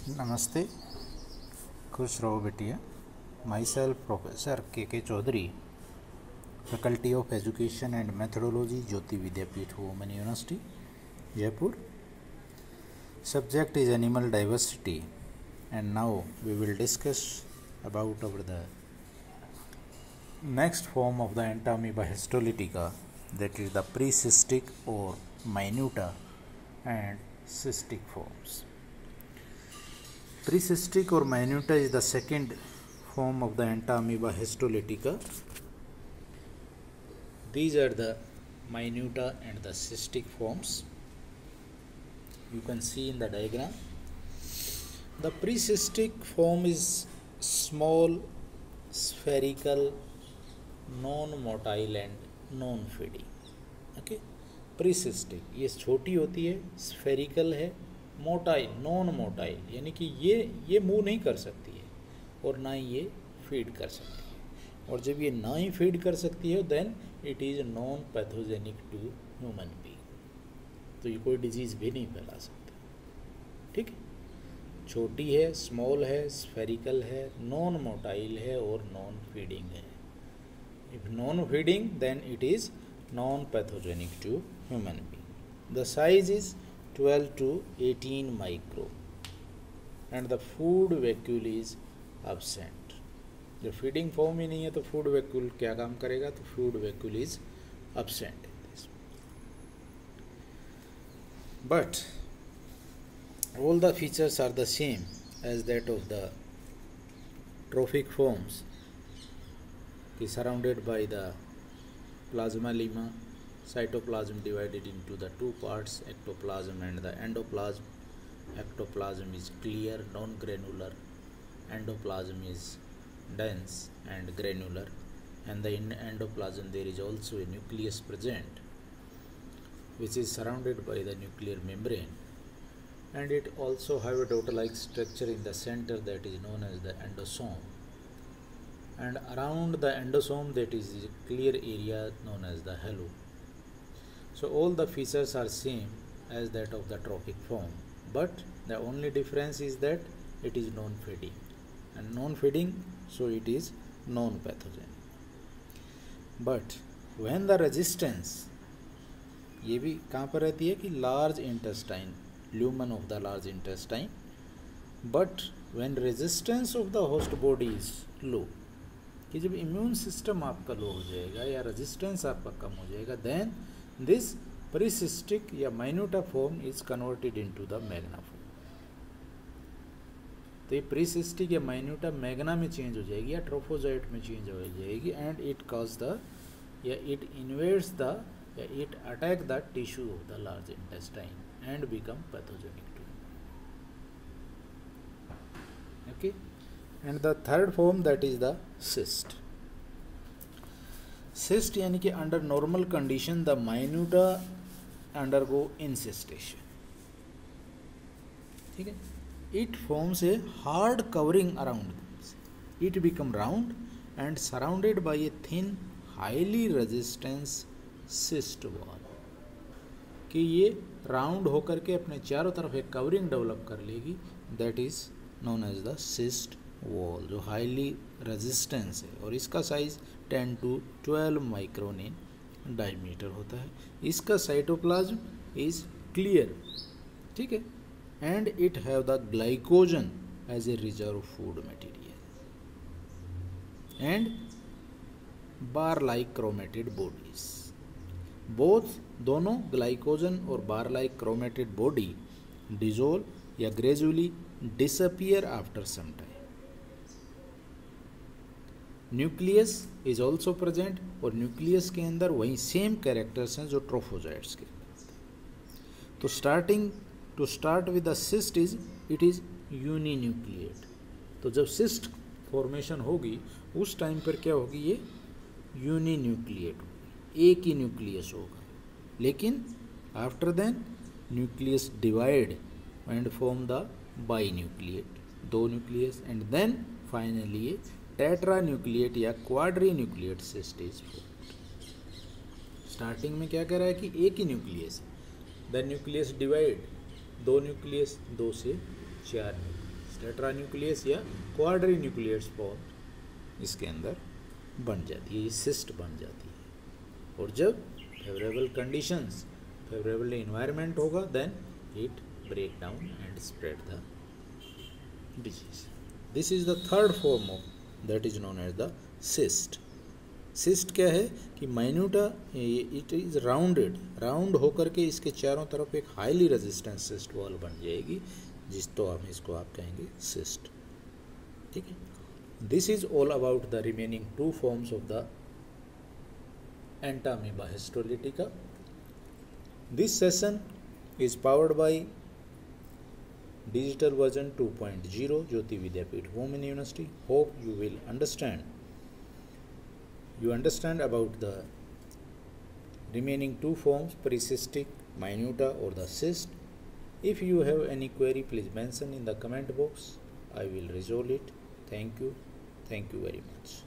नमस्ते, खुश रहो बेटिया। माई self professor K Chaudhary, faculty of education and methodology, Jyoti Vidyapeeth, women university, Jaipur. Subject is animal diversity, and now we will discuss about the next form of the Entamoeba histolytica, that is the precystic or minuta and cystic forms. Precystic or minuta is the second form of the Entamoeba histolytica. These are the minuta and the cystic forms. You can see in the diagram. The precystic form is small, spherical, non-motile and non-feeding. Okay, precystic ये छोटी होती है, spherical है, motile non motile यानी कि ये move नहीं कर सकती है और ना ही ये फीड कर सकती है, और जब ये ना ही फीड कर सकती है then it is non pathogenic to human being, तो ये कोई डिजीज़ भी नहीं फैला सकती. ठीक है, छोटी है, स्मॉल है, स्फेरिकल है, नॉन मोटाइल है और नॉन फीडिंग है. If non feeding then it is non pathogenic to human being. The size is 12 to 18 micro and the food vacuole is absent. जो फीडिंग फॉर्म ही नहीं है तो फूड वैक्यूल क्या काम करेगा, तो food vacuole is absent in this. But all the features are the same as that of the trophic forms, surrounded by the plasma lemma, cytoplasm divided into the two parts, ectoplasm and the endoplasm. Ectoplasm is clear, non-granular. Endoplasm is dense and granular, and in endoplasm there is also a nucleus present, which is surrounded by the nuclear membrane, and it also have a dot-like structure in the center that is known as the endosome, and around the endosome that is a clear area known as the halo. So all the features are same as that of the trophic form, but the only difference is that it is non-feeding, and non-feeding, so it is non-pathogenic. But when the resistance, ये भी कहाँ पर रहती है कि large intestine, lumen of the large intestine, but when resistance of the host body is low, कि जब immune system आपका लो हो जाएगा या resistance आपका कम हो जाएगा, then this precystic या minuta form is converted into the magna form. तो ये precystic या minuta magna में चेंज हो जाएगी या ट्रोफोजोइट में चेंज हो जाएगी, एंड इट कॉज द या इट इन्वेड्स द या it attack the tissue of the large intestine and become pathogenic too. Okay, and the third form that is the cyst. Cyst यानी कि under normal condition the minuta undergo encystation. ठीक है, it forms a hard covering around, it become round and surrounded by a thin highly resistance cyst wall, कि ये round होकर के अपने चारों तरफ एक कवरिंग डेवलप कर लेगी, that is known as the cyst wall, जो हाईली रेजिस्टेंस है, और इसका size 10 to 12 micron in diameter होता है. इसका साइटोप्लाज्म इज क्लियर. ठीक है, and it have the glycogen as a reserve food material and bar like chromated bodies. Both दोनों ग्लाइकोजन और bar like chromated body dissolve या gradually disappear after some time. Nucleus is also present, और nucleus के अंदर वही same characters हैं जो ट्रोफोजोइट्स के. तो start with the cyst is it is uninucleate. तो जब सिस्ट फॉर्मेशन होगी उस टाइम पर क्या होगी, ये यूनिन्यूक्लिएट होगी, एक ही न्यूक्लियस होगा. लेकिन after then nucleus divide and form the binucleate, दो न्यूक्लियस, एंड देन फाइनली ये टेट्रा न्यूक्लिएट या quadrinucleate cyst is formed. Starting में क्या कह रहा है कि एक ही न्यूक्लियस, देन न्यूक्लियस डिवाइड, दो न्यूक्लियस, दो से चार न्यूक्लियस. टेट्रान्यूक्लियस या क्वाड्रीन्यूक्लियस फॉर्म इसके अंदर बन जाती है, ये सिस्ट बन जाती है। और जब फेवरेबल कंडीशंस, फेवरेबल इन्वायरमेंट होगा, then it break down and spread the disease. This is the third form of that is known as the cyst. Cyst क्या है कि माइन्यूटा, इट इज राउंडेड, राउंड होकर के इसके चारों तरफ एक हाईली रेजिस्टेंट सिस्ट वॉल बन जाएगी, जिस तो हम इसको आप कहेंगे सिस्ट। ठीक है, this is all about the remaining two forms of the Entamoeba histolytica. This session is powered by digital version 2.0 Jyoti Vidyapeeth Women University. Hope you will understand about the remaining two forms, polycystic, minuta or the cyst. If you have any query, please mention in the comment box. I will resolve it. Thank you very much.